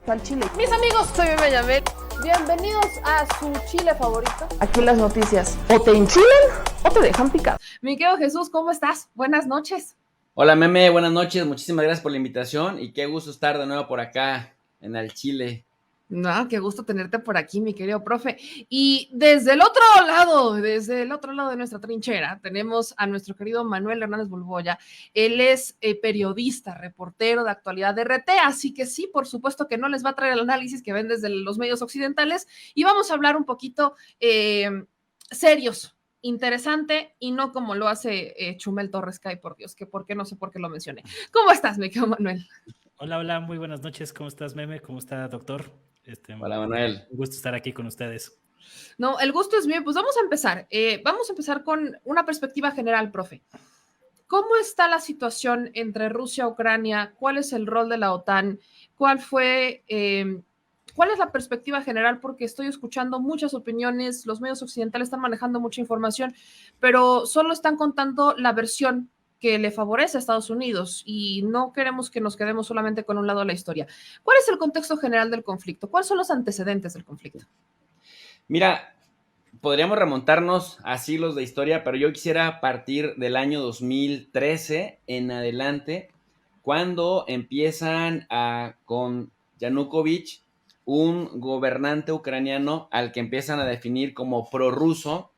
Al chile. Mis amigos, soy Meme Yamel. Bienvenidos a su chile favorito. Aquí las noticias o te enchilan o te dejan picado. Mi querido Jesús, ¿cómo estás? Buenas noches. Hola Meme, buenas noches, muchísimas gracias por la invitación y qué gusto estar de nuevo por acá en Al Chile. No, qué gusto tenerte por aquí, mi querido profe. Y desde el otro lado de nuestra trinchera, tenemos a nuestro querido Manuel Hernández Bolboya. Él es periodista, reportero de actualidad de RT, así que sí, por supuesto que no les va a traer el análisis que ven desde los medios occidentales y vamos a hablar un poquito serios, interesante y no como lo hace Chumel Torres Cay, por Dios, que por qué no sé por qué lo mencioné. ¿Cómo estás, mi querido Manuel? Hola, muy buenas noches. ¿Cómo estás, Meme? ¿Cómo está, doctor? Hola Manuel. Un gusto estar aquí con ustedes. No, el gusto es mío. Pues vamos a empezar. Vamos a empezar con una perspectiva general, profe. ¿Cómo está la situación entre Rusia y Ucrania? ¿Cuál es el rol de la OTAN? ¿Cuál es la perspectiva general? Porque estoy escuchando muchas opiniones, los medios occidentales están manejando mucha información, pero solo están contando la versión que le favorece a Estados Unidos y no queremos que nos quedemos solamente con un lado de la historia. ¿Cuál es el contexto general del conflicto? ¿Cuáles son los antecedentes del conflicto? Mira, podríamos remontarnos a siglos de historia, pero yo quisiera partir del año 2013 en adelante, cuando empiezan con Yanukovych, un gobernante ucraniano al que empiezan a definir como prorruso,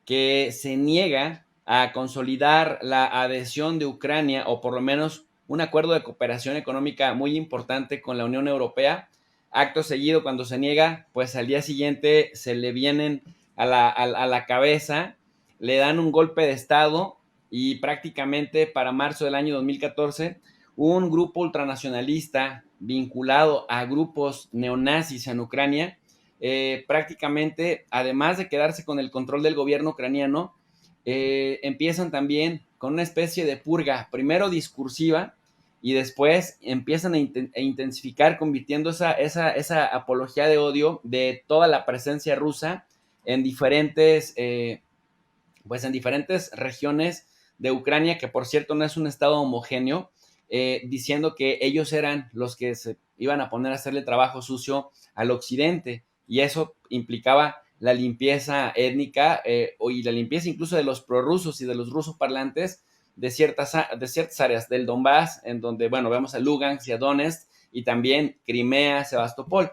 que se niega a consolidar la adhesión de Ucrania, o por lo menos un acuerdo de cooperación económica muy importante con la Unión Europea. Acto seguido, cuando se niega, pues al día siguiente se le vienen a la cabeza, le dan un golpe de Estado y prácticamente para marzo del año 2014, un grupo ultranacionalista vinculado a grupos neonazis en Ucrania, prácticamente, además de quedarse con el control del gobierno ucraniano, empiezan también con una especie de purga, primero discursiva, y después empiezan a intensificar, convirtiendo esa apología de odio de toda la presencia rusa en en diferentes regiones de Ucrania, que por cierto no es un estado homogéneo, diciendo que ellos eran los que se iban a poner a hacerle trabajo sucio al occidente, y eso implicaba la limpieza étnica y la limpieza incluso de los prorrusos y de los rusos parlantes de ciertas áreas del Donbass, en donde, bueno, vemos a Lugansk y a Donetsk, y también Crimea, Sebastopol.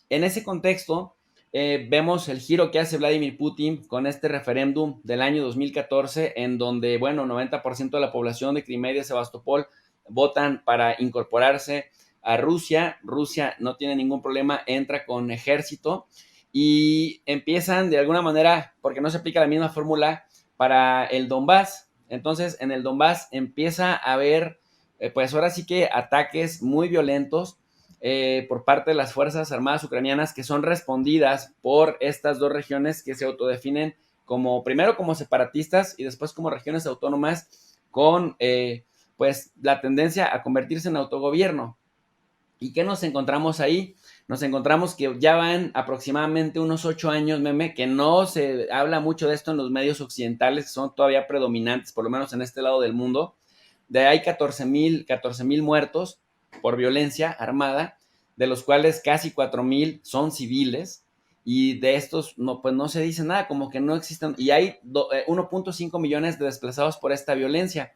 En ese contexto, vemos el giro que hace Vladimir Putin con este referéndum del año 2014, en donde, bueno, 90% de la población de Crimea y de Sebastopol votan para incorporarse a Rusia. Rusia no tiene ningún problema, entra con ejército y empiezan de alguna manera, porque no se aplica la misma fórmula para el Donbass. Entonces, en el Donbass empieza a haber, pues ahora sí que ataques muy violentos por parte de las Fuerzas Armadas ucranianas, que son respondidas por estas dos regiones que se autodefinen primero como separatistas y después como regiones autónomas con pues la tendencia a convertirse en autogobierno. ¿Y qué nos encontramos ahí? Nos encontramos que ya van aproximadamente unos 8 años, Meme, que no se habla mucho de esto en los medios occidentales, que son todavía predominantes, por lo menos en este lado del mundo. De ahí 14,000 muertos por violencia armada, de los cuales casi 4,000 son civiles, y de estos pues no se dice nada, como que no existen, y hay 1.5 millones de desplazados por esta violencia.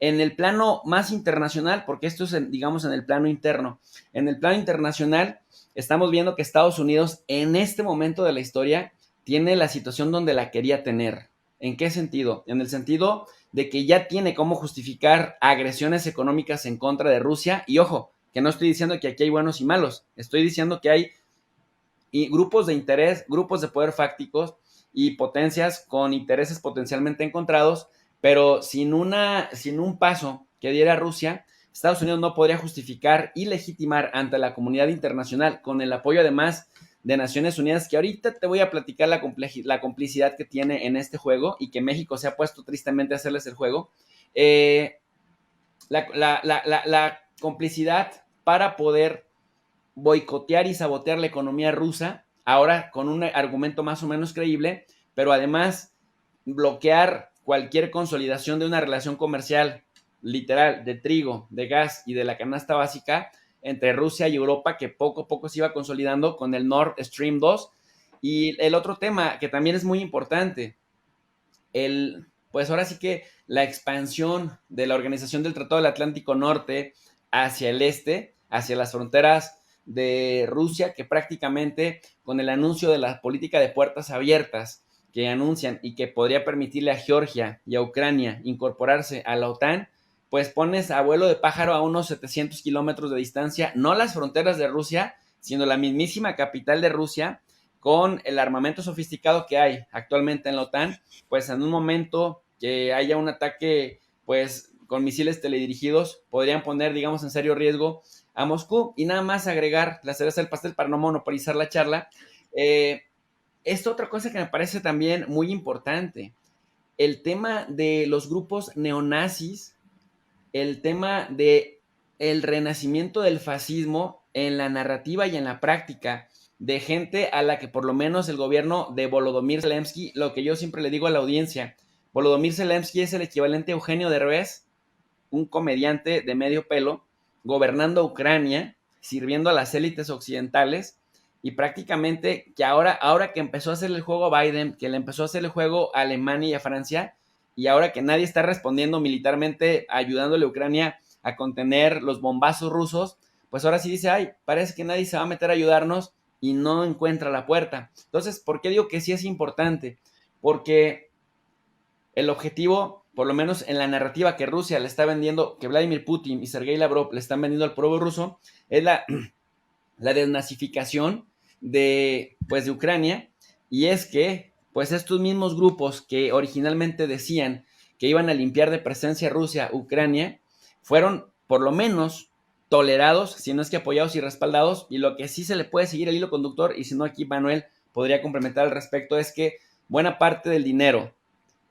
En el plano más internacional, porque esto es, digamos, en el plano interno, en el plano internacional estamos viendo que Estados Unidos en este momento de la historia tiene la situación donde la quería tener. ¿En qué sentido? En el sentido de que ya tiene cómo justificar agresiones económicas en contra de Rusia. Y ojo, que no estoy diciendo que aquí hay buenos y malos, estoy diciendo que hay grupos de interés, grupos de poder fácticos y potencias con intereses potencialmente encontrados, pero sin un paso que diera Rusia, Estados Unidos no podría justificar y legitimar ante la comunidad internacional, con el apoyo además de Naciones Unidas, que ahorita te voy a platicar la complicidad que tiene en este juego, y que México se ha puesto tristemente a hacerles el juego, la complicidad para poder boicotear y sabotear la economía rusa, ahora con un argumento más o menos creíble, pero además bloquear cualquier consolidación de una relación comercial literal de trigo, de gas y de la canasta básica entre Rusia y Europa que poco a poco se iba consolidando con el Nord Stream 2. Y el otro tema que también es muy importante, pues ahora sí que la expansión de la Organización del Tratado del Atlántico Norte hacia el este, hacia las fronteras de Rusia, que prácticamente con el anuncio de la política de puertas abiertas que anuncian y que podría permitirle a Georgia y a Ucrania incorporarse a la OTAN, pues pones a vuelo de pájaro a unos 700 kilómetros de distancia, no las fronteras de Rusia, sino la mismísima capital de Rusia, con el armamento sofisticado que hay actualmente en la OTAN, pues en un momento que haya un ataque, pues con misiles teledirigidos, podrían poner, digamos, en serio riesgo a Moscú. Y nada más agregar la cereza del pastel para no monopolizar la charla. Esta otra cosa que me parece también muy importante, el tema de los grupos neonazis, el tema de el renacimiento del fascismo en la narrativa y en la práctica de gente a la que por lo menos el gobierno de Volodymyr Zelensky, lo que yo siempre le digo a la audiencia, Volodymyr Zelensky es el equivalente a Eugenio Derbez, un comediante de medio pelo, gobernando Ucrania, sirviendo a las élites occidentales, y prácticamente que ahora que empezó a hacer el juego a Biden, que le empezó a hacer el juego a Alemania y a Francia, y ahora que nadie está respondiendo militarmente, ayudándole a Ucrania a contener los bombazos rusos, pues ahora sí dice, ay, parece que nadie se va a meter a ayudarnos y no encuentra la puerta. Entonces, ¿por qué digo que sí es importante? Porque el objetivo, por lo menos en la narrativa que Rusia le está vendiendo, que Vladimir Putin y Sergei Lavrov le están vendiendo al pueblo ruso, es la desnazificación de Ucrania, y es que pues estos mismos grupos que originalmente decían que iban a limpiar de presencia Rusia, Ucrania, fueron por lo menos tolerados, si no es que apoyados y respaldados, y lo que sí se le puede seguir el hilo conductor, y si no aquí Manuel podría complementar al respecto, es que buena parte del dinero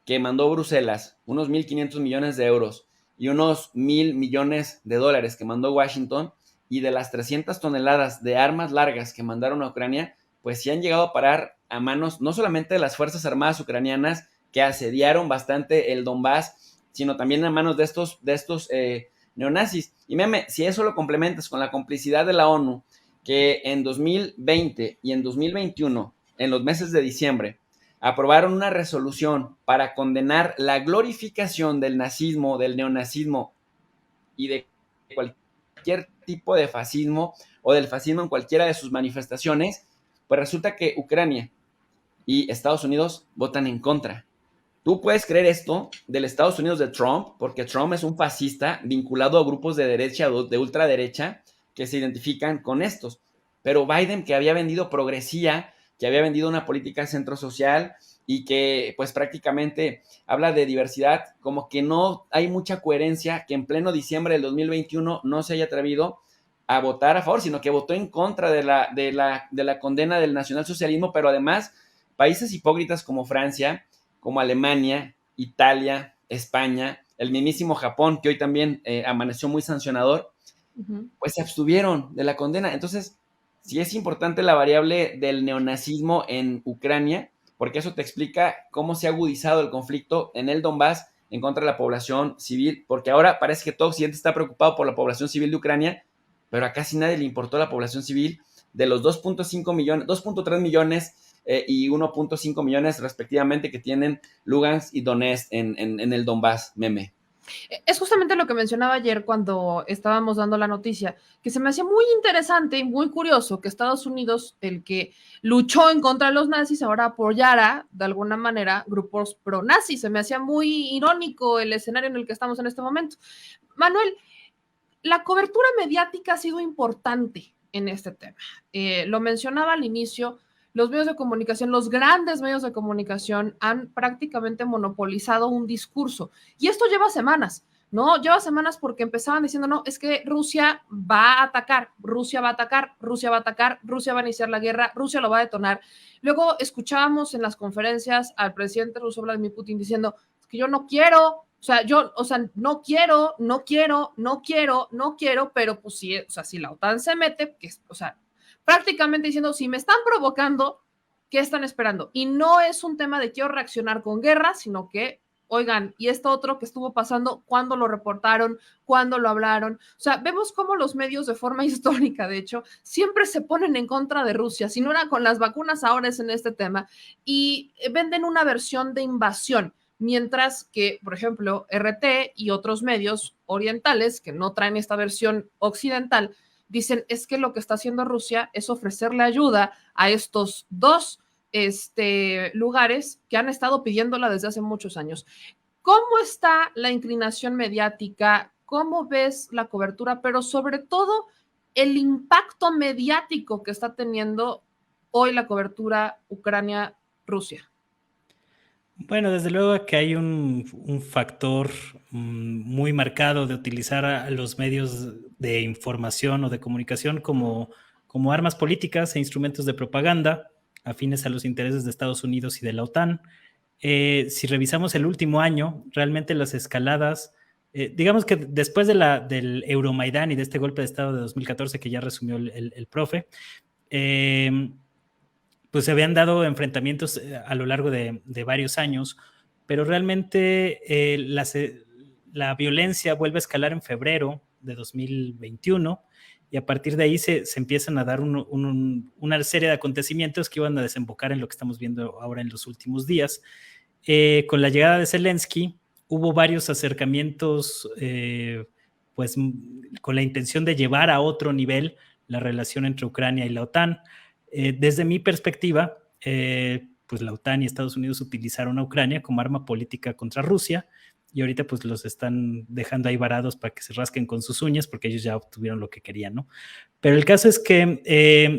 que mandó Bruselas, unos 1.500 millones de euros y unos 1.000 millones de dólares que mandó Washington, y de las 300 toneladas de armas largas que mandaron a Ucrania, pues sí han llegado a parar a manos no solamente de las Fuerzas Armadas ucranianas que asediaron bastante el Donbass, sino también a manos de estos neonazis. Y meme, si eso lo complementas con la complicidad de la ONU, que en 2020 y en 2021, en los meses de diciembre, aprobaron una resolución para condenar la glorificación del nazismo, del neonazismo y de cualquier tipo de fascismo o del fascismo en cualquiera de sus manifestaciones, pues resulta que Ucrania y Estados Unidos votan en contra. Tú puedes creer esto del Estados Unidos de Trump, porque Trump es un fascista vinculado a grupos de derecha o de ultraderecha que se identifican con estos. Pero Biden, que había vendido progresía, que había vendido una política centro social y que pues prácticamente habla de diversidad, como que no hay mucha coherencia, que en pleno diciembre del 2021 no se haya atrevido a votar a favor, sino que votó en contra de la condena del nacionalsocialismo, pero además países hipócritas como Francia, como Alemania, Italia, España, el mismísimo Japón, que hoy también amaneció muy sancionador, pues se abstuvieron de la condena. Entonces, sí es importante la variable del neonazismo en Ucrania, porque eso te explica cómo se ha agudizado el conflicto en el Donbass en contra de la población civil, porque ahora parece que todo Occidente está preocupado por la población civil de Ucrania, pero a casi nadie le importó la población civil de los 2.5 millones, 2.3 millones y 1.5 millones respectivamente que tienen Lugansk y Donetsk en el Donbass, meme. Es justamente lo que mencionaba ayer cuando estábamos dando la noticia, que se me hacía muy interesante y muy curioso que Estados Unidos, el que luchó en contra de los nazis, ahora apoyara de alguna manera grupos pro-nazis. Se me hacía muy irónico el escenario en el que estamos en este momento. Manuel, la cobertura mediática ha sido importante en este tema. Lo mencionaba al inicio, los medios de comunicación, los grandes medios de comunicación han prácticamente monopolizado un discurso. Y esto lleva semanas, ¿no? Lleva semanas porque empezaban diciendo, no, es que Rusia va a atacar, Rusia va a atacar, Rusia va a atacar, Rusia va a iniciar la guerra, Rusia lo va a detonar. Luego escuchábamos en las conferencias al presidente ruso Vladimir Putin diciendo, es que yo no quiero, no quiero, pero pues sí, o sea, si la OTAN se mete, que, o sea, prácticamente diciendo, si me están provocando, ¿qué están esperando? Y no es un tema de quiero reaccionar con guerra, sino que oigan, y esto otro que estuvo pasando, ¿cuándo lo reportaron? ¿Cuándo lo hablaron? O sea, vemos cómo los medios de forma histórica, de hecho, siempre se ponen en contra de Rusia. Si no era con las vacunas, ahora es en este tema. Y venden una versión de invasión. Mientras que, por ejemplo, RT y otros medios orientales que no traen esta versión occidental, dicen es que lo que está haciendo Rusia es ofrecerle ayuda a estos dos lugares que han estado pidiéndola desde hace muchos años. ¿Cómo está la inclinación mediática? ¿Cómo ves la cobertura? Pero sobre todo, el impacto mediático que está teniendo hoy la cobertura Ucrania-Rusia. Bueno, desde luego que hay un factor muy marcado de utilizar a los medios de información o de comunicación como armas políticas e instrumentos de propaganda afines a los intereses de Estados Unidos y de la OTAN. Si revisamos el último año, realmente las escaladas, digamos que después del Euromaidán y de este golpe de Estado de 2014 que ya resumió el profe, pues se habían dado enfrentamientos a lo largo de varios años, pero realmente la violencia vuelve a escalar en febrero de 2021 y a partir de ahí se empiezan a dar una serie de acontecimientos que iban a desembocar en lo que estamos viendo ahora en los últimos días. Con la llegada de Zelensky hubo varios acercamientos pues con la intención de llevar a otro nivel la relación entre Ucrania y la OTAN. Desde mi perspectiva, pues la OTAN y Estados Unidos utilizaron a Ucrania como arma política contra Rusia y ahorita pues los están dejando ahí varados para que se rasquen con sus uñas porque ellos ya obtuvieron lo que querían, ¿no? Pero el caso es que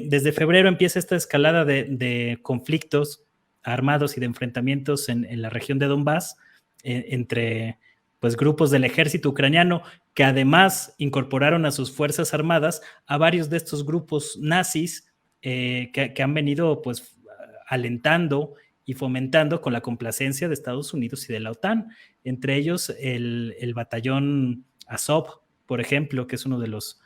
desde febrero empieza esta escalada de conflictos armados y de enfrentamientos en la región de Donbass entre pues grupos del ejército ucraniano que además incorporaron a sus fuerzas armadas a varios de estos grupos nazis que han venido pues alentando y fomentando con la complacencia de Estados Unidos y de la OTAN, entre ellos el batallón Azov, por ejemplo, que es uno de los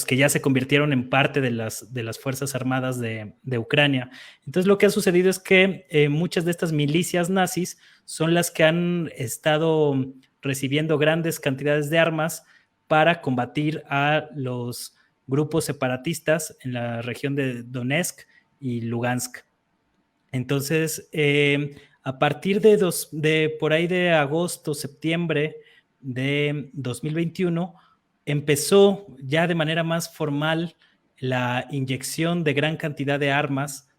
que ya se convirtieron en parte de las Fuerzas Armadas de Ucrania. Entonces lo que ha sucedido es que muchas de estas milicias nazis son las que han estado recibiendo grandes cantidades de armas para combatir a los grupos separatistas en la región de Donetsk y Lugansk. Entonces, a partir de por ahí de agosto, septiembre de 2021, empezó ya de manera más formal la inyección de gran cantidad de armas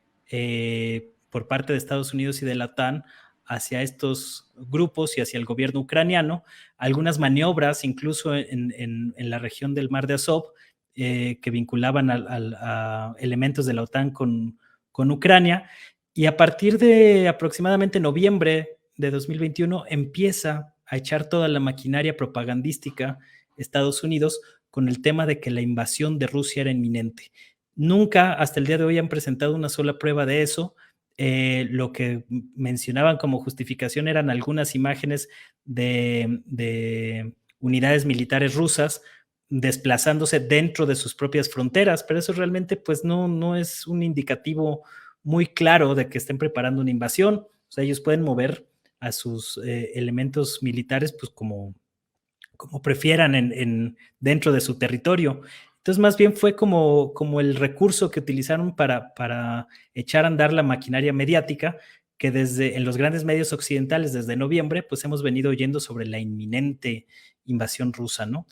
por parte de Estados Unidos y de la OTAN hacia estos grupos y hacia el gobierno ucraniano, algunas maniobras incluso en la región del Mar de Azov, que vinculaban a elementos de la OTAN con Ucrania, y a partir de aproximadamente noviembre de 2021 empieza a echar toda la maquinaria propagandística Estados Unidos con el tema de que la invasión de Rusia era inminente. Nunca hasta el día de hoy han presentado una sola prueba de eso. Lo que mencionaban como justificación eran algunas imágenes de unidades militares rusas desplazándose dentro de sus propias fronteras, pero eso realmente pues no es un indicativo muy claro de que estén preparando una invasión. O sea, ellos pueden mover a sus elementos militares pues como prefieran dentro de su territorio. Entonces más bien fue como el recurso que utilizaron para echar a andar la maquinaria mediática que en los grandes medios occidentales desde noviembre pues hemos venido oyendo sobre la inminente invasión rusa, ¿no?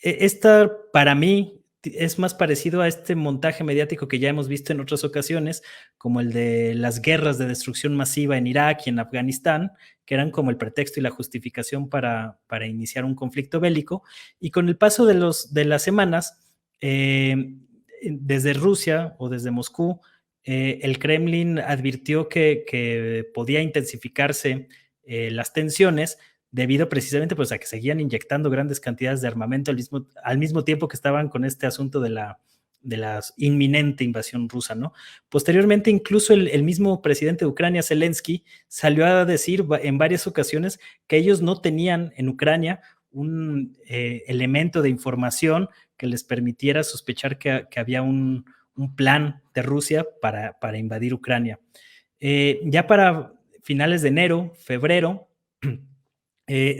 Esta para mí es más parecido a este montaje mediático que ya hemos visto en otras ocasiones, como el de las guerras de destrucción masiva en Irak y en Afganistán, que eran como el pretexto y la justificación para iniciar un conflicto bélico. Y con el paso de las semanas, desde Rusia o desde Moscú, el Kremlin advirtió que podía intensificarse las tensiones debido precisamente pues, a que seguían inyectando grandes cantidades de armamento al mismo tiempo que estaban con este asunto de la inminente invasión rusa, ¿no? Posteriormente, incluso el mismo presidente de Ucrania, Zelensky, salió a decir en varias ocasiones que ellos no tenían en Ucrania un elemento de información que les permitiera sospechar que había un plan de Rusia para invadir Ucrania. Ya para finales de enero, febrero,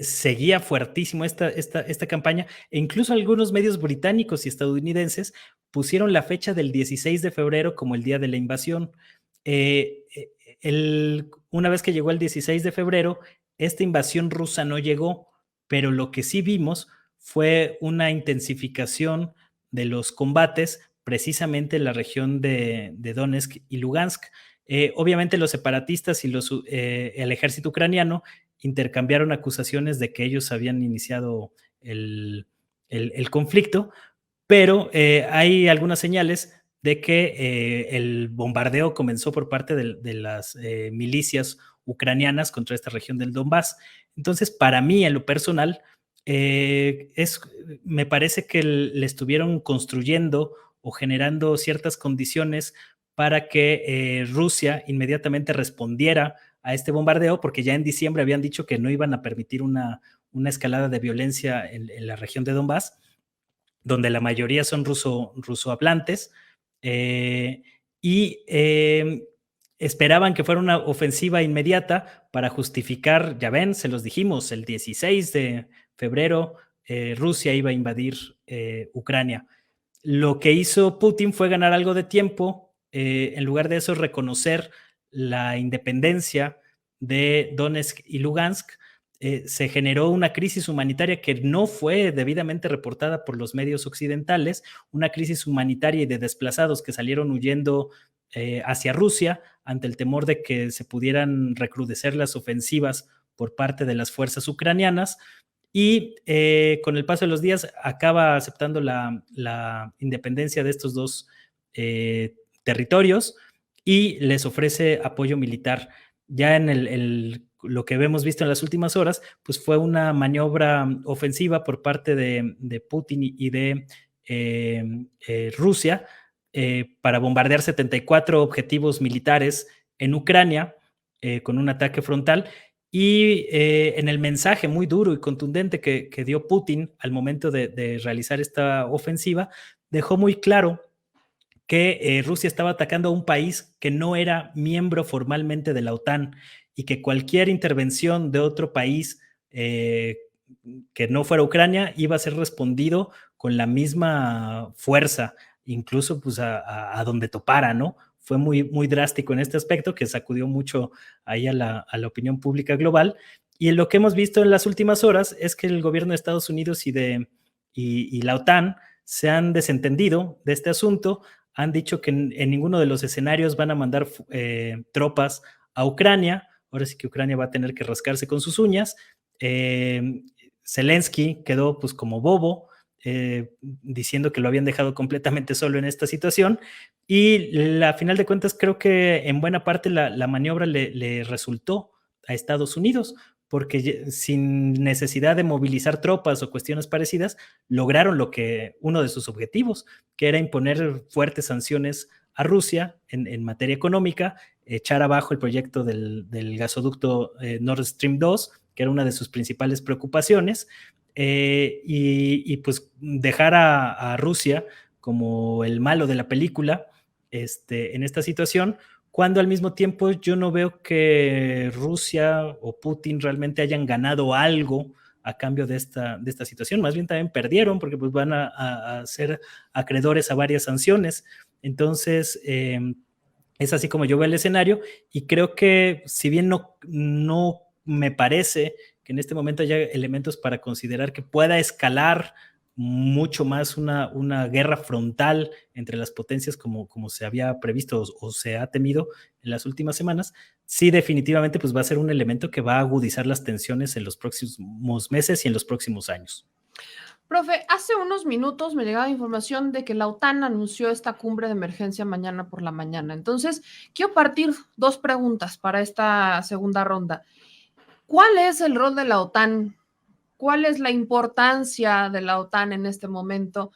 seguía fuertísimo esta campaña, e incluso algunos medios británicos y estadounidenses pusieron la fecha del 16 de febrero como el día de la invasión. Una vez que llegó el 16 de febrero, esta invasión rusa no llegó, pero lo que sí vimos fue una intensificación de los combates precisamente en la región de Donetsk y Lugansk. Obviamente los separatistas y el ejército ucraniano intercambiaron acusaciones de que ellos habían iniciado el conflicto, pero hay algunas señales de que el bombardeo comenzó por parte de las milicias ucranianas contra esta región del Donbass. Entonces, para mí, en lo personal, me parece que le estuvieron construyendo o generando ciertas condiciones para que Rusia inmediatamente respondiera a este bombardeo, porque ya en diciembre habían dicho que no iban a permitir una escalada de violencia en la región de Donbass, donde la mayoría son rusohablantes, y esperaban que fuera una ofensiva inmediata para justificar, ya ven, se los dijimos, el 16 de febrero Rusia iba a invadir Ucrania. Lo que hizo Putin fue ganar algo de tiempo, en lugar de eso reconocer la independencia de Donetsk y Lugansk. Se generó una crisis humanitaria que no fue debidamente reportada por los medios occidentales, una crisis humanitaria y de desplazados que salieron huyendo hacia Rusia ante el temor de que se pudieran recrudecer las ofensivas por parte de las fuerzas ucranianas, y con el paso de los días acaba aceptando la independencia de estos dos territorios y les ofrece apoyo militar. Ya en lo que hemos visto en las últimas horas, pues fue una maniobra ofensiva por parte de Putin y de Rusia para bombardear 74 objetivos militares en Ucrania con un ataque frontal. Y en el mensaje muy duro y contundente que dio Putin al momento de realizar esta ofensiva, dejó muy claro que Rusia estaba atacando a un país que no era miembro formalmente de la OTAN y que cualquier intervención de otro país que no fuera Ucrania iba a ser respondido con la misma fuerza, incluso pues a donde topara, ¿no? Fue muy, muy drástico en este aspecto que sacudió mucho ahí a la opinión pública global. Y en lo que hemos visto en las últimas horas es que el gobierno de Estados Unidos y la OTAN se han desentendido de este asunto, han dicho que en ninguno de los escenarios van a mandar tropas a Ucrania. Ahora sí que Ucrania va a tener que rascarse con sus uñas. Zelensky quedó pues como bobo, diciendo que lo habían dejado completamente solo en esta situación, y a final de cuentas creo que en buena parte la maniobra le resultó a Estados Unidos, porque sin necesidad de movilizar tropas o cuestiones parecidas, lograron uno de sus objetivos, que era imponer fuertes sanciones a Rusia en materia económica, echar abajo el proyecto del gasoducto Nord Stream 2, que era una de sus principales preocupaciones, y pues dejar a Rusia como el malo de la película en esta situación, cuando al mismo tiempo yo no veo que Rusia o Putin realmente hayan ganado algo a cambio de esta situación. Más bien también perdieron, porque pues van a ser acreedores a varias sanciones. Entonces, es así como yo veo el escenario, y creo que si bien no me parece que en este momento haya elementos para considerar que pueda escalar mucho más una guerra frontal entre las potencias como se había previsto o se ha temido en las últimas semanas, sí definitivamente pues va a ser un elemento que va a agudizar las tensiones en los próximos meses y en los próximos años. Profe, hace unos minutos me llegaba información de que la OTAN anunció esta cumbre de emergencia mañana por la mañana. Entonces, quiero partir dos preguntas para esta segunda ronda. ¿Cuál es el rol de la OTAN? ¿Cuál es la importancia de la OTAN en este momento?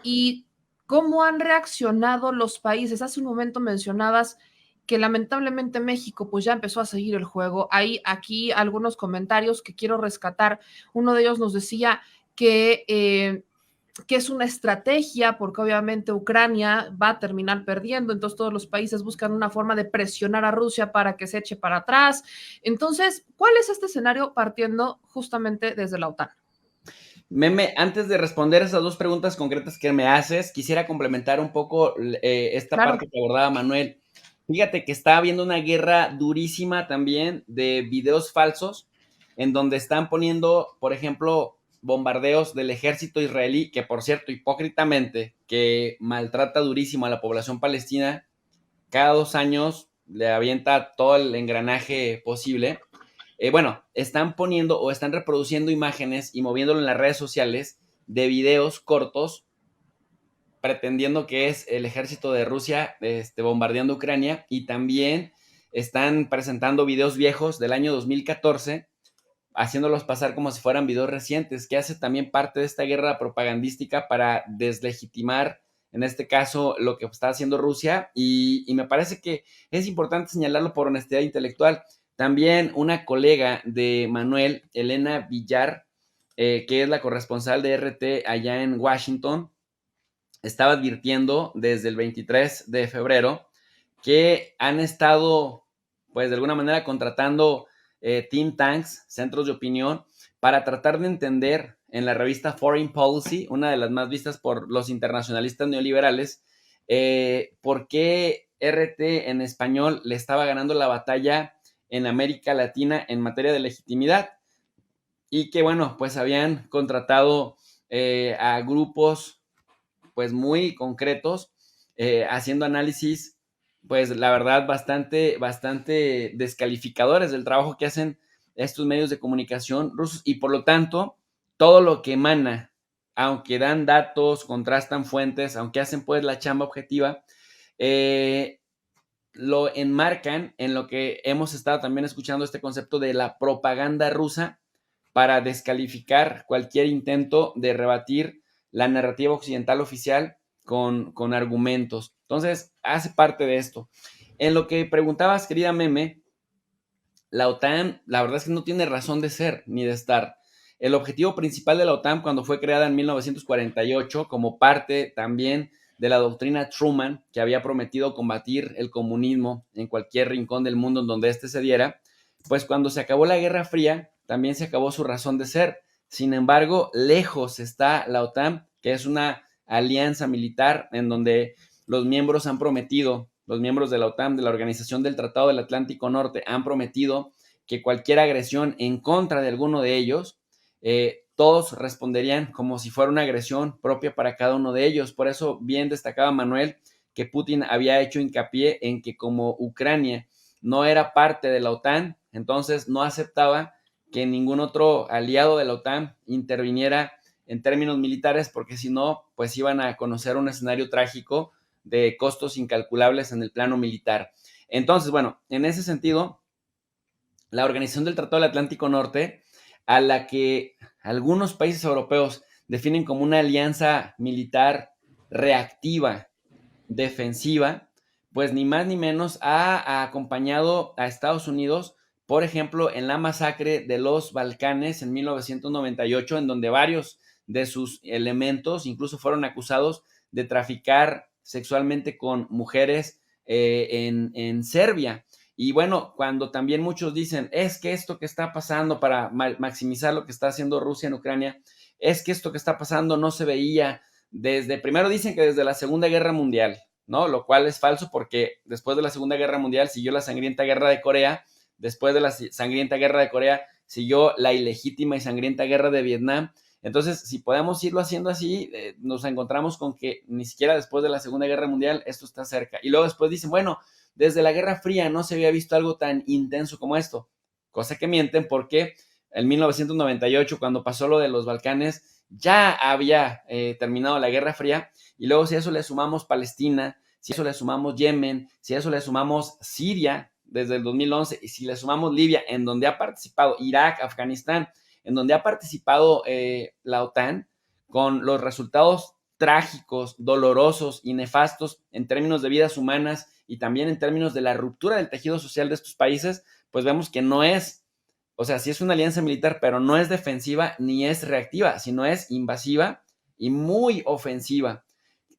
¿Y cómo han reaccionado los países? Hace un momento mencionabas que lamentablemente México pues ya empezó a seguir el juego. Hay aquí algunos comentarios que quiero rescatar. Uno de ellos nos decía que que es una estrategia, porque obviamente Ucrania va a terminar perdiendo, entonces todos los países buscan una forma de presionar a Rusia para que se eche para atrás. Entonces, ¿cuál es este escenario partiendo justamente desde la OTAN? Meme, antes de responder esas dos preguntas concretas que me haces, quisiera complementar un poco esta Claro. parte que abordaba Manuel. Fíjate que está habiendo una guerra durísima también de videos falsos, en donde están poniendo, por ejemplo, bombardeos del ejército israelí, que por cierto, hipócritamente, que maltrata durísimo a la población palestina, cada 2 años le avienta todo el engranaje posible. Bueno, están poniendo o están reproduciendo imágenes y moviéndolo en las redes sociales de videos cortos pretendiendo que es el ejército de Rusia bombardeando Ucrania, y también están presentando videos viejos del año 2014 haciéndolos pasar como si fueran videos recientes, que hace también parte de esta guerra propagandística para deslegitimar, en este caso, lo que está haciendo Rusia, y me parece que es importante señalarlo por honestidad intelectual. También una colega de Manuel, Elena Villar, que es la corresponsal de RT allá en Washington, estaba advirtiendo desde el 23 de febrero que han estado, pues de alguna manera, contratando think tanks, centros de opinión, para tratar de entender en la revista Foreign Policy, una de las más vistas por los internacionalistas neoliberales, por qué RT en español le estaba ganando la batalla en América Latina en materia de legitimidad, y que, bueno, pues habían contratado a grupos pues muy concretos, haciendo análisis, pues la verdad, bastante descalificadores del trabajo que hacen estos medios de comunicación rusos, y por lo tanto, todo lo que emana, aunque dan datos, contrastan fuentes, aunque hacen pues la chamba objetiva, lo enmarcan en lo que hemos estado también escuchando, este concepto de la propaganda rusa, para descalificar cualquier intento de rebatir la narrativa occidental oficial con argumentos. Entonces, hace parte de esto. En lo que preguntabas, querida Meme, la OTAN, la verdad es que no tiene razón de ser ni de estar. El objetivo principal de la OTAN, cuando fue creada en 1948, como parte también de la doctrina Truman, que había prometido combatir el comunismo en cualquier rincón del mundo en donde éste se diera, pues cuando se acabó la Guerra Fría, también se acabó su razón de ser. Sin embargo, lejos está la OTAN, que es una alianza militar en donde los miembros han prometido, los miembros de la OTAN, de la Organización del Tratado del Atlántico Norte, han prometido que cualquier agresión en contra de alguno de ellos, todos responderían como si fuera una agresión propia para cada uno de ellos. Por eso bien destacaba Manuel que Putin había hecho hincapié en que como Ucrania no era parte de la OTAN, entonces no aceptaba que ningún otro aliado de la OTAN interviniera en términos militares, porque si no, pues iban a conocer un escenario trágico de costos incalculables en el plano militar. Entonces, bueno, en ese sentido, la Organización del Tratado del Atlántico Norte, a la que algunos países europeos definen como una alianza militar reactiva, defensiva, pues ni más ni menos ha acompañado a Estados Unidos, por ejemplo, en la masacre de los Balcanes en 1998, en donde varios de sus elementos incluso fueron acusados de traficar sexualmente con mujeres en Serbia. Y bueno, cuando también muchos dicen, es que esto que está pasando para maximizar lo que está haciendo Rusia en Ucrania, es que esto que está pasando no se veía primero dicen que desde la Segunda Guerra Mundial, ¿no? Lo cual es falso, porque después de la Segunda Guerra Mundial siguió la sangrienta guerra de Corea, después de la sangrienta guerra de Corea siguió la ilegítima y sangrienta guerra de Vietnam. Entonces, si podemos irlo haciendo así, nos encontramos con que ni siquiera después de la Segunda Guerra Mundial esto está cerca. Y luego después dicen, bueno, desde la Guerra Fría no se había visto algo tan intenso como esto, cosa que mienten, porque en 1998, cuando pasó lo de los Balcanes, ya había terminado la Guerra Fría, y luego si a eso le sumamos Palestina, si a eso le sumamos Yemen, si a eso le sumamos Siria desde el 2011, y si le sumamos Libia, en donde ha participado Irak, Afganistán, en donde ha participado la OTAN, con los resultados trágicos, dolorosos y nefastos en términos de vidas humanas y también en términos de la ruptura del tejido social de estos países, pues vemos que no es, o sea, sí es una alianza militar, pero no es defensiva ni es reactiva, sino es invasiva y muy ofensiva.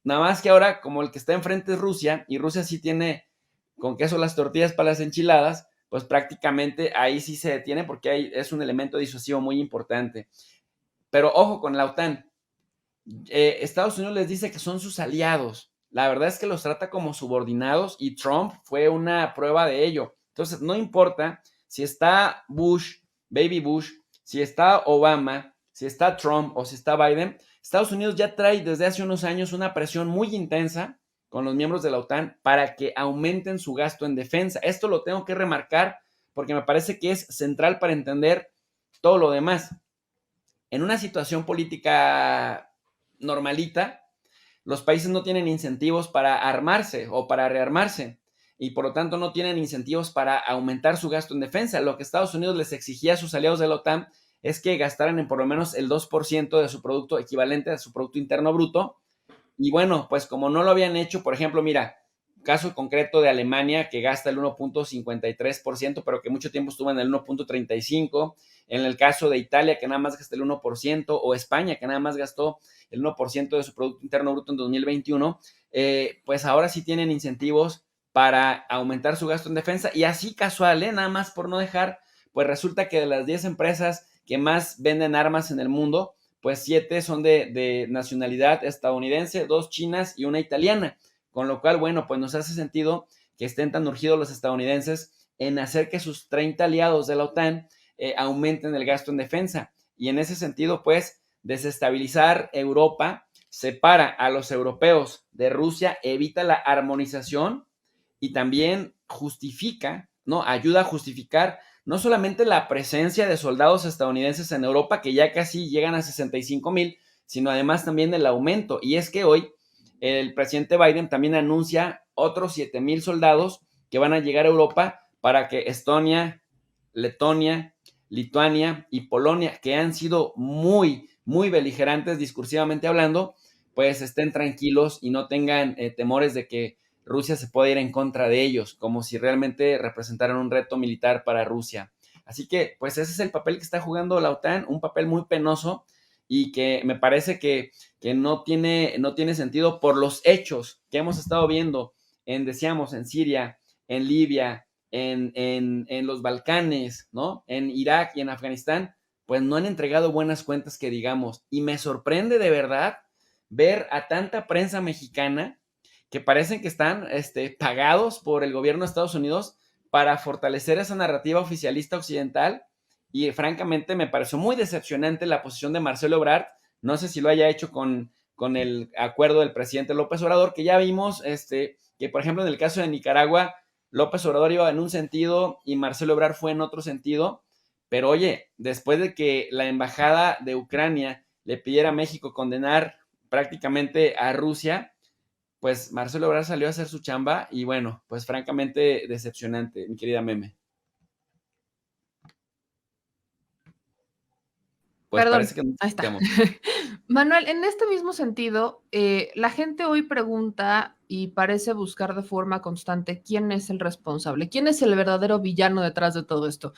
Nada más que ahora, como el que está enfrente es Rusia, y Rusia sí tiene con queso las tortillas para las enchiladas, pues prácticamente ahí sí se detiene porque es un elemento disuasivo muy importante. Pero ojo con la OTAN. Estados Unidos les dice que son sus aliados. La verdad es que los trata como subordinados y Trump fue una prueba de ello. Entonces, no importa si está Bush, Baby Bush, si está Obama, si está Trump o si está Biden, Estados Unidos ya trae desde hace unos años una presión muy intensa con los miembros de la OTAN para que aumenten su gasto en defensa. Esto lo tengo que remarcar porque me parece que es central para entender todo lo demás. En una situación política normalita, los países no tienen incentivos para armarse o para rearmarse y por lo tanto no tienen incentivos para aumentar su gasto en defensa. Lo que Estados Unidos les exigía a sus aliados de la OTAN es que gastaran en por lo menos el 2% de su producto equivalente a su Producto Interno Bruto. Y bueno, pues como no lo habían hecho, por ejemplo, mira, caso concreto de Alemania que gasta el 1.53%, pero que mucho tiempo estuvo en el 1.35%, en el caso de Italia que nada más gasta el 1%, o España que nada más gastó el 1% de su Producto Interno Bruto en 2021, pues ahora sí tienen incentivos para aumentar su gasto en defensa, y así casual, nada más por no dejar, pues resulta que de las 10 empresas que más venden armas en el mundo, pues 7 son de nacionalidad estadounidense, 2 chinas y una italiana. Con lo cual, bueno, pues nos hace sentido que estén tan urgidos los estadounidenses en hacer que sus 30 aliados de la OTAN aumenten el gasto en defensa. Y en ese sentido, pues, desestabilizar Europa separa a los europeos de Rusia, evita la armonización y también justifica, ¿no? Ayuda a justificar no solamente la presencia de soldados estadounidenses en Europa, que ya casi llegan a 65,000, sino además también el aumento. Y es que hoy el presidente Biden también anuncia otros 7,000 soldados que van a llegar a Europa para que Estonia, Letonia, Lituania y Polonia, que han sido muy, muy beligerantes discursivamente hablando, pues estén tranquilos y no tengan temores de que Rusia se pueda ir en contra de ellos, como si realmente representaran un reto militar para Rusia. Así que, pues ese es el papel que está jugando la OTAN, un papel muy penoso y que me parece que no tiene sentido por los hechos que hemos estado viendo decíamos, en Siria, en Libia, en los Balcanes, ¿no? En Irak y en Afganistán, pues no han entregado buenas cuentas que digamos. Y me sorprende de verdad ver a tanta prensa mexicana que parecen que están pagados por el gobierno de Estados Unidos para fortalecer esa narrativa oficialista occidental. Y francamente me pareció muy decepcionante la posición de Marcelo Ebrard. No sé si lo haya hecho con el acuerdo del presidente López Obrador, que ya vimos que, por ejemplo, en el caso de Nicaragua, López Obrador iba en un sentido y Marcelo Ebrard fue en otro sentido. Pero oye, después de que la embajada de Ucrania le pidiera a México condenar prácticamente a Rusia, pues Marcelo Ebrard salió a hacer su chamba y bueno, pues francamente decepcionante, mi querida Meme. Pues Perdón, parece que no ahí está. tenemos. Manuel, en este mismo sentido, la gente hoy pregunta y parece buscar de forma constante quién es el responsable, quién es el verdadero villano detrás de todo esto,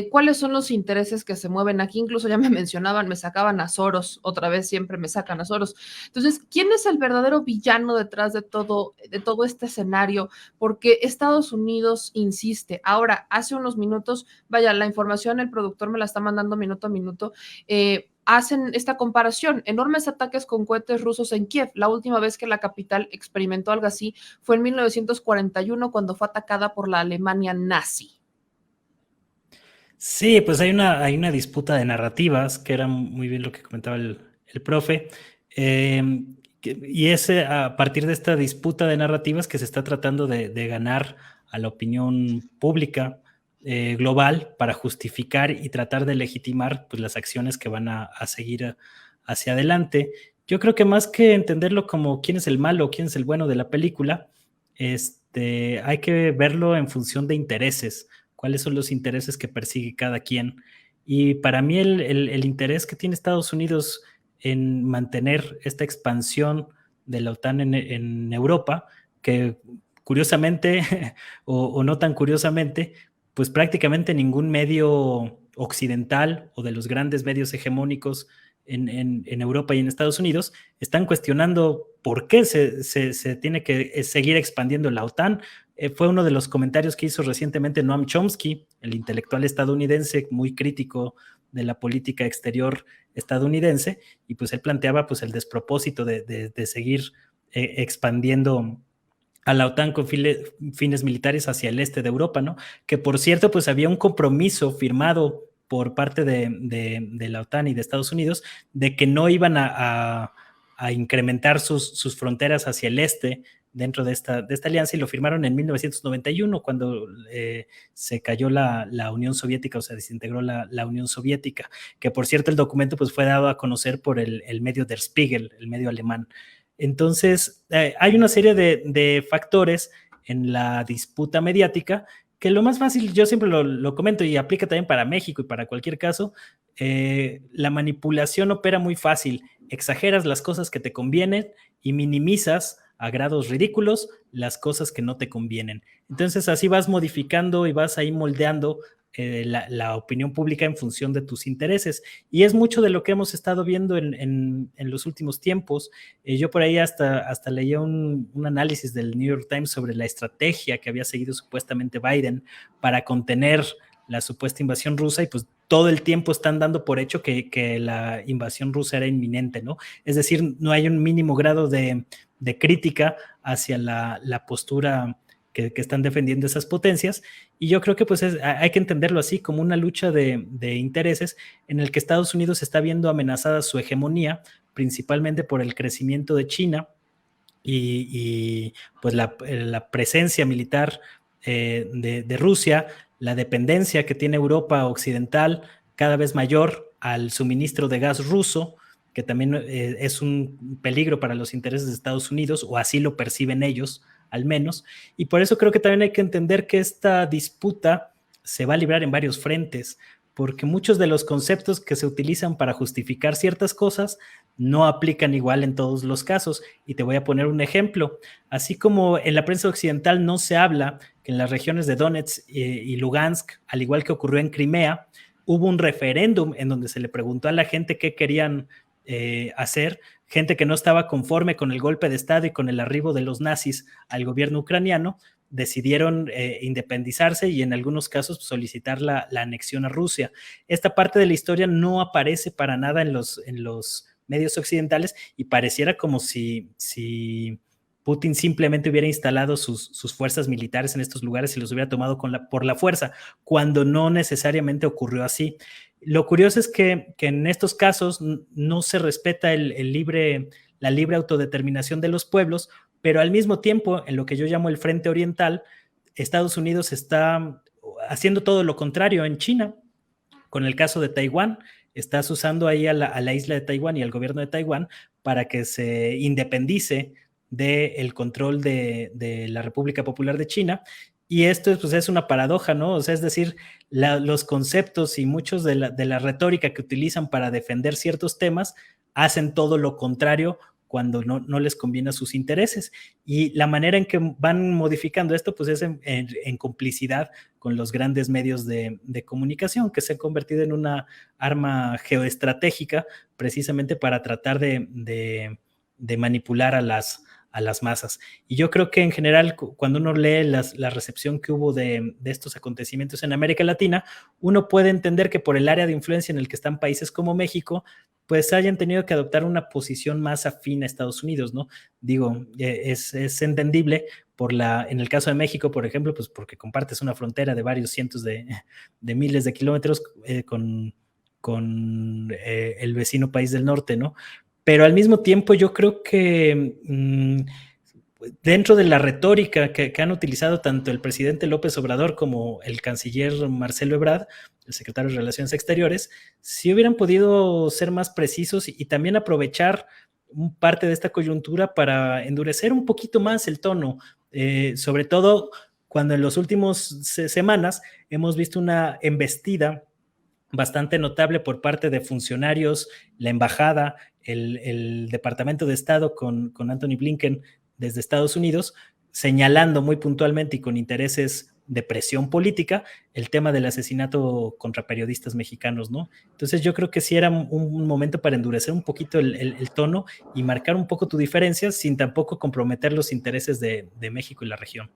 cuáles son los intereses que se mueven aquí. Incluso ya me mencionaban, me sacaban a Soros, otra vez siempre me sacan a Soros. Entonces, ¿quién es el verdadero villano detrás de todo este escenario? Porque Estados Unidos insiste. Ahora, hace unos minutos, vaya, la información el productor me la está mandando minuto a minuto, hacen esta comparación, enormes ataques con cohetes rusos en Kiev. La última vez que la capital experimentó algo así fue en 1941, cuando fue atacada por la Alemania nazi. Sí, pues hay una disputa de narrativas, que era muy bien lo que comentaba el profe, y es a partir de esta disputa de narrativas que se está tratando de ganar a la opinión pública global para justificar y tratar de legitimar pues, las acciones que van a seguir hacia adelante. Yo creo que más que entenderlo como quién es el malo, quién es el bueno de la película, hay que verlo en función de intereses, cuáles son los intereses que persigue cada quien. Y para mí el interés que tiene Estados Unidos en mantener esta expansión de la OTAN en Europa, que curiosamente o no tan curiosamente, pues prácticamente ningún medio occidental o de los grandes medios hegemónicos en Europa y en Estados Unidos, están cuestionando por qué se tiene que seguir expandiendo la OTAN. Fue uno de los comentarios que hizo recientemente Noam Chomsky, el intelectual estadounidense muy crítico de la política exterior estadounidense, y pues él planteaba pues el despropósito de seguir expandiendo a la OTAN con fines militares hacia el este de Europa, ¿no? Que por cierto, pues había un compromiso firmado por parte de la OTAN y de Estados Unidos de que no iban a incrementar sus fronteras hacia el este dentro de esta alianza, y lo firmaron en 1991 cuando se cayó la Unión Soviética, o se desintegró la Unión Soviética, que por cierto el documento pues fue dado a conocer por el medio Der Spiegel, el medio alemán. Entonces, hay una serie de factores en la disputa mediática que lo más fácil, yo siempre lo comento y aplica también para México y para cualquier caso, la manipulación opera muy fácil. Exageras las cosas que te convienen y minimizas a grados ridículos las cosas que no te convienen. Entonces, así vas modificando y vas ahí moldeando la opinión pública en función de tus intereses. Y es mucho de lo que hemos estado viendo en los últimos tiempos. Yo por ahí hasta leía un análisis del New York Times sobre la estrategia que había seguido supuestamente Biden para contener la supuesta invasión rusa, y pues todo el tiempo están dando por hecho que la invasión rusa era inminente, ¿no? Es decir, no hay un mínimo grado de crítica hacia la postura que están defendiendo esas potencias, y yo creo que pues hay que entenderlo así, como una lucha de intereses en el que Estados Unidos está viendo amenazada su hegemonía, principalmente por el crecimiento de China y pues la presencia militar de Rusia, la dependencia que tiene Europa occidental cada vez mayor al suministro de gas ruso, que también es un peligro para los intereses de Estados Unidos, o así lo perciben ellos, al menos. Y por eso creo que también hay que entender que esta disputa se va a librar en varios frentes, porque muchos de los conceptos que se utilizan para justificar ciertas cosas no aplican igual en todos los casos. Y te voy a poner un ejemplo. Así como en la prensa occidental no se habla que en las regiones de Donetsk y Lugansk, al igual que ocurrió en Crimea, hubo un referéndum en donde se le preguntó a la gente qué querían hacer, gente que no estaba conforme con el golpe de Estado y con el arribo de los nazis al gobierno ucraniano, decidieron independizarse y en algunos casos solicitar la anexión a Rusia. Esta parte de la historia no aparece para nada en los medios occidentales, y pareciera como si Putin simplemente hubiera instalado sus fuerzas militares en estos lugares y los hubiera tomado por la fuerza, cuando no necesariamente ocurrió así. Lo curioso es que en estos casos no se respeta la libre autodeterminación de los pueblos, pero al mismo tiempo, en lo que yo llamo el Frente Oriental, Estados Unidos está haciendo todo lo contrario en China. Con el caso de Taiwán, estás usando ahí a la isla de Taiwán y al gobierno de Taiwán para que se independice del control de la República Popular de China. Y esto pues, es una paradoja, ¿no? O sea, es decir, los conceptos y muchos de la retórica que utilizan para defender ciertos temas hacen todo lo contrario cuando no les conviene a sus intereses. Y la manera en que van modificando esto, pues es en complicidad con los grandes medios de comunicación, que se han convertido en una arma geoestratégica precisamente para tratar de manipular a las masas. Y yo creo que en general, cuando uno lee la recepción que hubo de estos acontecimientos en América Latina, uno puede entender que por el área de influencia en el que están países como México, pues hayan tenido que adoptar una posición más afín a Estados Unidos, ¿no? Digo, es entendible en el caso de México, por ejemplo, pues porque compartes una frontera de varios cientos de miles de kilómetros con el vecino país del norte, ¿no? Pero al mismo tiempo yo creo que dentro de la retórica que han utilizado tanto el presidente López Obrador como el canciller Marcelo Ebrard, el secretario de Relaciones Exteriores, sí hubieran podido ser más precisos y también aprovechar parte de esta coyuntura para endurecer un poquito más el tono, sobre todo cuando en las últimas semanas hemos visto una embestida bastante notable por parte de funcionarios, la embajada, el Departamento de Estado con Anthony Blinken desde Estados Unidos, señalando muy puntualmente y con intereses de presión política el tema del asesinato contra periodistas mexicanos, ¿no? Entonces yo creo que sí era un momento para endurecer un poquito el tono y marcar un poco tu diferencia sin tampoco comprometer los intereses de México y la región.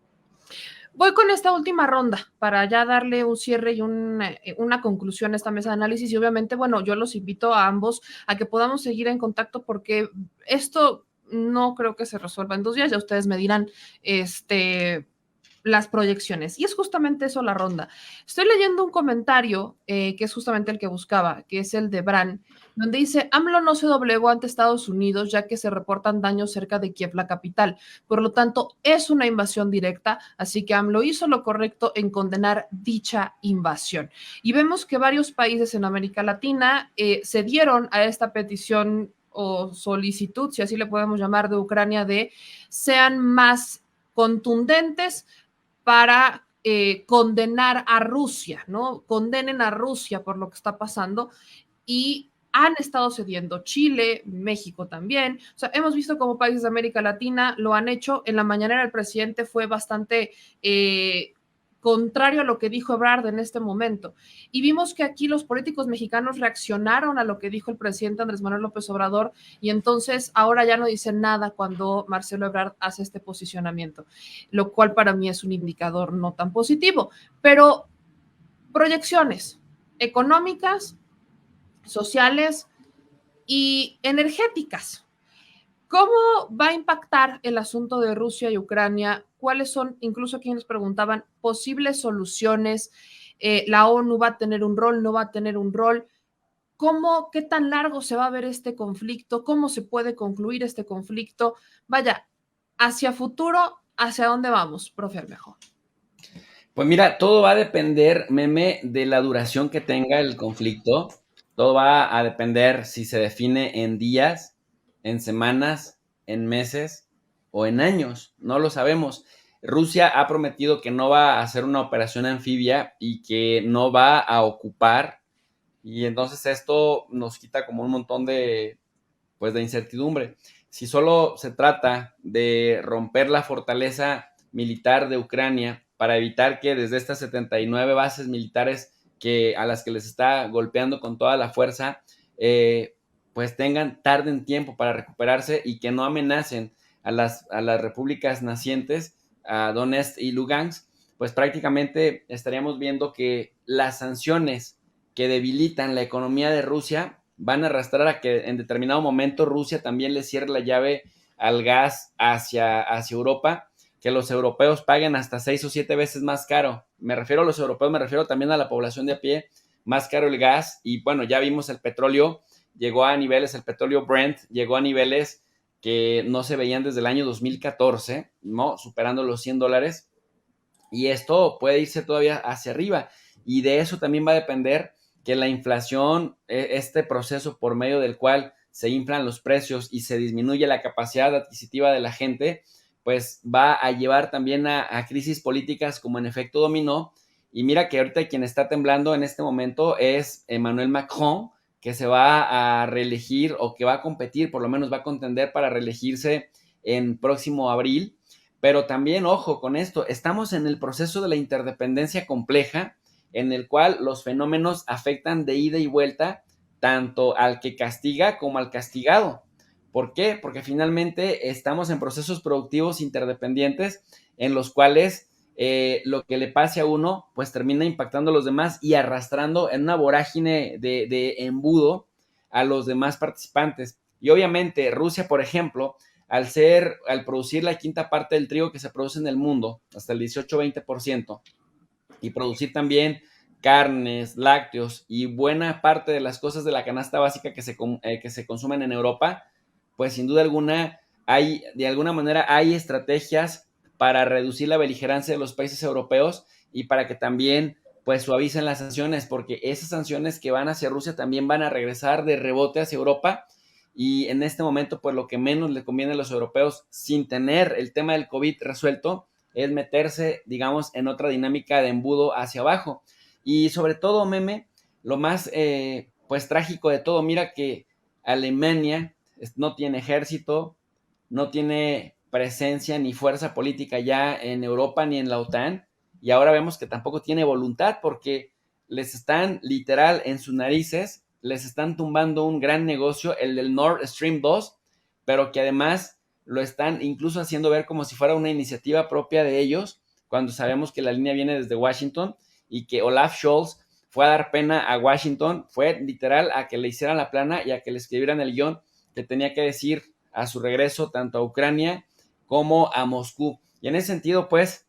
Voy con esta última ronda para ya darle un cierre y una conclusión a esta mesa de análisis y obviamente, bueno, yo los invito a ambos a que podamos seguir en contacto porque esto no creo que se resuelva en 2 días, ya ustedes me dirán, las proyecciones. Y es justamente eso la ronda. Estoy leyendo un comentario que es justamente el que buscaba, que es el de Bran, donde dice, AMLO no se doblegó ante Estados Unidos ya que se reportan daños cerca de Kiev, la capital. Por lo tanto, es una invasión directa, así que AMLO hizo lo correcto en condenar dicha invasión. Y vemos que varios países en América Latina se dieron a esta petición o solicitud, si así le podemos llamar, de Ucrania, de sean más contundentes para condenar a Rusia, ¿no? Condenen a Rusia por lo que está pasando y han estado cediendo Chile, México también. O sea, hemos visto cómo países de América Latina lo han hecho. En la mañanera el presidente fue bastante contrario a lo que dijo Ebrard en este momento. Y vimos que aquí los políticos mexicanos reaccionaron a lo que dijo el presidente Andrés Manuel López Obrador y entonces ahora ya no dicen nada cuando Marcelo Ebrard hace este posicionamiento, lo cual para mí es un indicador no tan positivo. Pero proyecciones económicas, sociales y energéticas. ¿Cómo va a impactar el asunto de Rusia y Ucrania? ¿Cuáles son, incluso quienes preguntaban, posibles soluciones? ¿La ONU va a tener un rol? ¿No va a tener un rol? ¿Cómo, qué tan largo se va a ver este conflicto? ¿Cómo se puede concluir este conflicto? Vaya, hacia futuro, ¿hacia dónde vamos, profe Armejo? Pues mira, todo va a depender, Meme, de la duración que tenga el conflicto. Todo va a depender si se define en días, en semanas, en meses o en años. No lo sabemos. Rusia ha prometido que no va a hacer una operación anfibia y que no va a ocupar. Y entonces esto nos quita como un montón de, pues, de incertidumbre. Si solo se trata de romper la fortaleza militar de Ucrania para evitar que desde estas 79 bases militares a las que les está golpeando con toda la fuerza, pues tarden tiempo para recuperarse y que no amenacen a las repúblicas nacientes, a Donetsk y Lugansk, pues prácticamente estaríamos viendo que las sanciones que debilitan la economía de Rusia van a arrastrar a que en determinado momento Rusia también le cierre la llave al gas hacia Europa, que los europeos paguen hasta 6 o 7 veces más caro. Me refiero a los europeos, me refiero también a la población de a pie, más caro el gas. Y bueno, ya vimos el petróleo, llegó a niveles, el petróleo Brent llegó a niveles que no se veían desde el año 2014, ¿no? Superando los $100. Y esto puede irse todavía hacia arriba. Y de eso también va a depender que la inflación, este proceso por medio del cual se inflan los precios y se disminuye la capacidad adquisitiva de la gente, pues va a llevar también a crisis políticas como en efecto dominó. Y mira que ahorita quien está temblando en este momento es Emmanuel Macron, que se va a reelegir o que va a competir, por lo menos va a contender para reelegirse en próximo abril. Pero también, ojo con esto, estamos en el proceso de la interdependencia compleja, en el cual los fenómenos afectan de ida y vuelta tanto al que castiga como al castigado. ¿Por qué? Porque finalmente estamos en procesos productivos interdependientes en los cuales lo que le pase a uno pues termina impactando a los demás y arrastrando en una vorágine de embudo a los demás participantes. Y obviamente Rusia, por ejemplo, al producir la quinta parte del trigo que se produce en el mundo, hasta el 18-20%, y producir también carnes, lácteos y buena parte de las cosas de la canasta básica que se consumen en Europa, pues sin duda alguna de alguna manera hay estrategias para reducir la beligerancia de los países europeos y para que también pues suavicen las sanciones, porque esas sanciones que van hacia Rusia también van a regresar de rebote hacia Europa. Y en este momento, pues lo que menos le conviene a los europeos, sin tener el tema del COVID resuelto, es meterse, digamos, en otra dinámica de embudo hacia abajo. Y sobre todo, Meme, lo más, pues trágico de todo, mira que Alemania no tiene ejército, no tiene presencia ni fuerza política ya en Europa ni en la OTAN, y ahora vemos que tampoco tiene voluntad porque les están literal en sus narices, les están tumbando un gran negocio, el del Nord Stream 2, pero que además lo están incluso haciendo ver como si fuera una iniciativa propia de ellos, cuando sabemos que la línea viene desde Washington y que Olaf Scholz fue a dar pena a Washington, fue literal a que le hicieran la plana y a que le escribieran el guión que tenía que decir a su regreso tanto a Ucrania como a Moscú. Y en ese sentido, pues,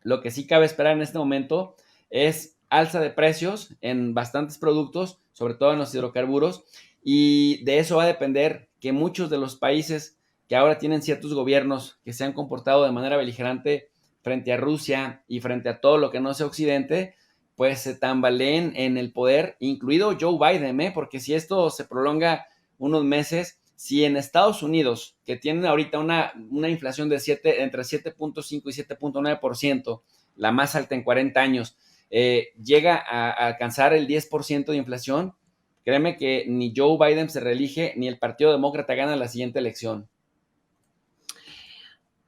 lo que sí cabe esperar en este momento es alza de precios en bastantes productos, sobre todo en los hidrocarburos, y de eso va a depender que muchos de los países que ahora tienen ciertos gobiernos que se han comportado de manera beligerante frente a Rusia y frente a todo lo que no sea Occidente, pues se tambaleen en el poder, incluido Joe Biden, porque si esto se prolonga unos meses, si en Estados Unidos, que tienen ahorita una inflación de entre 7.5 y 7.9%, la más alta en 40 años, llega a alcanzar el 10% de inflación, créeme que ni Joe Biden se reelige, ni el Partido Demócrata gana la siguiente elección.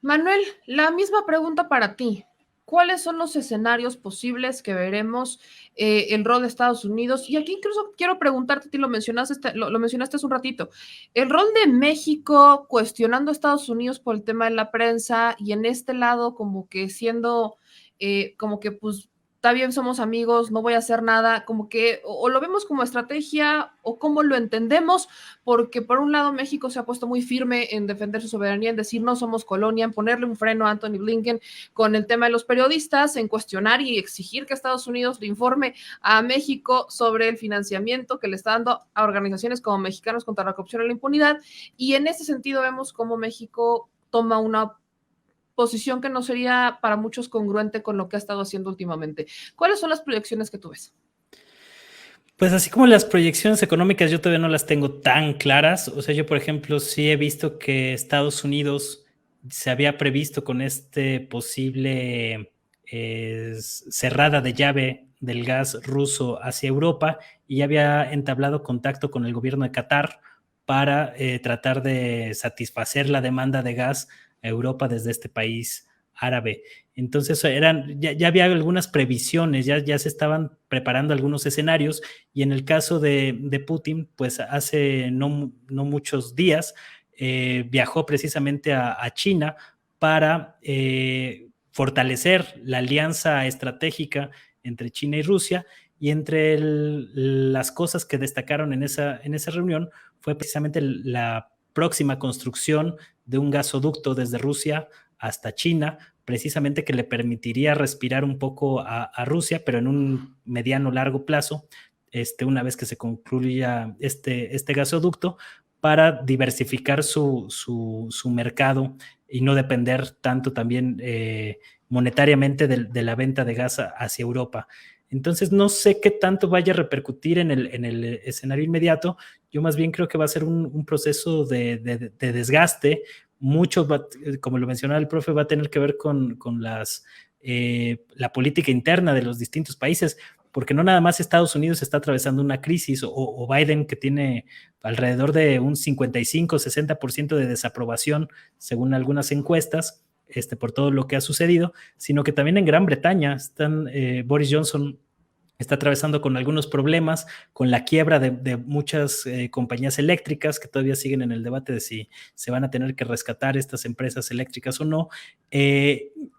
Manuel, la misma pregunta para ti. ¿Cuáles son los escenarios posibles que veremos el rol de Estados Unidos? Y aquí incluso quiero preguntarte, tú lo mencionaste hace un ratito, el rol de México cuestionando a Estados Unidos por el tema de la prensa y en este lado como que siendo, como que pues está bien, somos amigos, no voy a hacer nada, como que o lo vemos como estrategia o cómo lo entendemos, porque por un lado México se ha puesto muy firme en defender su soberanía, en decir no somos colonia, en ponerle un freno a Anthony Blinken con el tema de los periodistas, en cuestionar y exigir que Estados Unidos le informe a México sobre el financiamiento que le está dando a organizaciones como Mexicanos contra la Corrupción y la Impunidad, y en ese sentido vemos cómo México toma una posición que no sería para muchos congruente con lo que ha estado haciendo últimamente. ¿Cuáles son las proyecciones que tú ves? Pues así como las proyecciones económicas yo todavía no las tengo tan claras. O sea, yo por ejemplo sí he visto que Estados Unidos se había previsto con este posible cerrada de llave del gas ruso hacia Europa y había entablado contacto con el gobierno de Qatar para tratar de satisfacer la demanda de gas a Europa desde este país árabe. Entonces ya había algunas previsiones, ya se estaban preparando algunos escenarios y en el caso de Putin, pues hace no muchos días viajó precisamente a China para fortalecer la alianza estratégica entre China y Rusia, y entre las cosas que destacaron en esa reunión fue precisamente la próxima construcción de un gasoducto desde Rusia hasta China, precisamente que le permitiría respirar un poco a Rusia, pero en un mediano largo plazo, una vez que se concluya este gasoducto, para diversificar su mercado y no depender tanto también monetariamente de la venta de gas hacia Europa. Entonces no sé qué tanto vaya a repercutir en el escenario inmediato. Yo más bien creo que va a ser un proceso de desgaste. Mucho, como lo mencionaba el profe, va a tener que ver con la política interna de los distintos países, porque no nada más Estados Unidos está atravesando una crisis o Biden, que tiene alrededor de un 55-60% de desaprobación según algunas encuestas, por todo lo que ha sucedido, sino que también en Gran Bretaña Boris Johnson está atravesando con algunos problemas, con la quiebra de muchas compañías eléctricas que todavía siguen en el debate de si se van a tener que rescatar estas empresas eléctricas o no.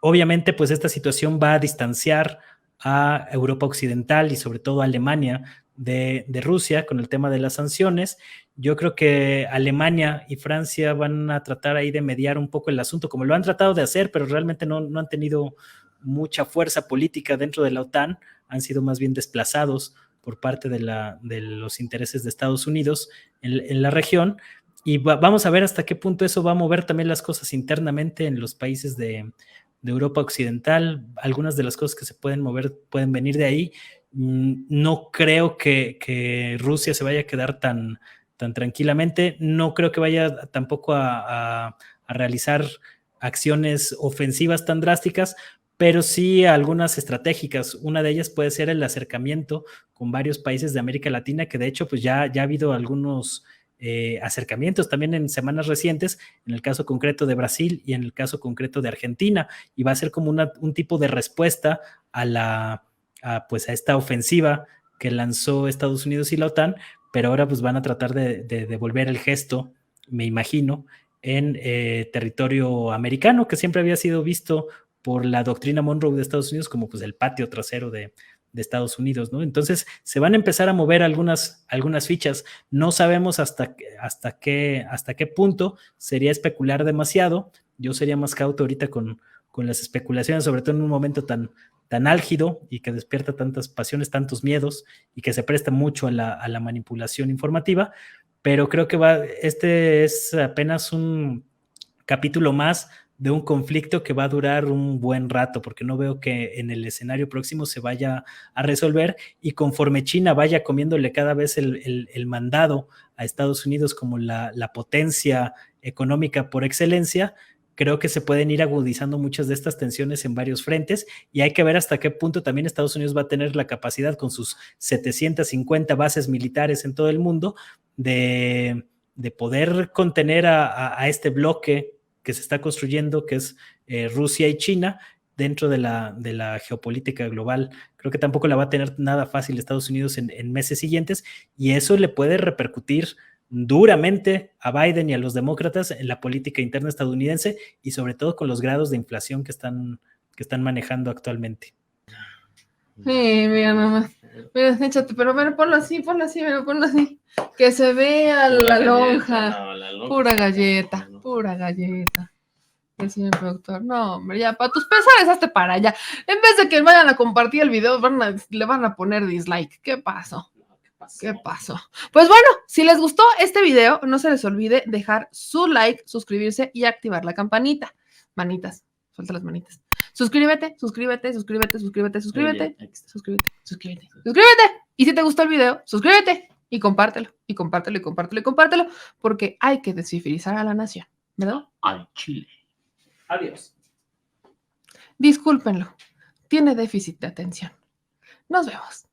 Obviamente, pues esta situación va a distanciar a Europa Occidental y sobre todo a Alemania de Rusia con el tema de las sanciones. Yo creo que Alemania y Francia van a tratar ahí de mediar un poco el asunto, como lo han tratado de hacer, pero realmente no han tenido mucha fuerza política dentro de la OTAN, han sido más bien desplazados por parte de los intereses de Estados Unidos en la región, y vamos a ver hasta qué punto eso va a mover también las cosas internamente en los países de Europa Occidental. Algunas de las cosas que se pueden mover pueden venir de ahí. No creo que Rusia se vaya a quedar tan tranquilamente, no creo que vaya tampoco a realizar acciones ofensivas tan drásticas, pero sí algunas estratégicas. Una de ellas puede ser el acercamiento con varios países de América Latina, que de hecho pues ya ha habido algunos acercamientos también en semanas recientes, en el caso concreto de Brasil y en el caso concreto de Argentina, y va a ser como un tipo de respuesta pues a esta ofensiva que lanzó Estados Unidos y la OTAN, pero ahora pues van a tratar de devolver el gesto, me imagino, en territorio americano, que siempre había sido visto por la doctrina Monroe de Estados Unidos como pues el patio trasero de Estados Unidos, ¿no? Entonces se van a empezar a mover algunas fichas. No sabemos hasta qué punto. Sería especular demasiado. Yo sería más cauto ahorita con las especulaciones, sobre todo en un momento tan álgido y que despierta tantas pasiones, tantos miedos y que se presta mucho a la manipulación informativa, pero creo que este es apenas un capítulo más de un conflicto que va a durar un buen rato, porque no veo que en el escenario próximo se vaya a resolver, y conforme China vaya comiéndole cada vez el mandado a Estados Unidos como la potencia económica por excelencia, creo que se pueden ir agudizando muchas de estas tensiones en varios frentes, y hay que ver hasta qué punto también Estados Unidos va a tener la capacidad, con sus 750 bases militares en todo el mundo, de poder contener a este bloque que se está construyendo, que es Rusia y China, dentro de la geopolítica global. Creo que tampoco la va a tener nada fácil Estados Unidos en meses siguientes, y eso le puede repercutir duramente a Biden y a los demócratas en la política interna estadounidense, y sobre todo con los grados de inflación que están manejando actualmente. Sí, mira nomás. Mira, échate, pero bueno, ponlo así, ponlo así. Que se vea la lonja. No, la lonja. Pura galleta, pura galleta. El señor productor. No, hombre, ya, para tus pesares, hazte para allá. En vez de que vayan a compartir el video, le van a poner dislike. ¿Qué pasó? ¿Qué pasó? Pues bueno, si les gustó este video, no se les olvide dejar su like, suscribirse y activar la campanita. Manitas, suelta las manitas. Suscríbete. Suscríbete. Y si te gustó el video, suscríbete y compártelo, porque hay que descifrizar a la nación, ¿verdad? Al Chile. Adiós. Discúlpenlo, tiene déficit de atención. Nos vemos.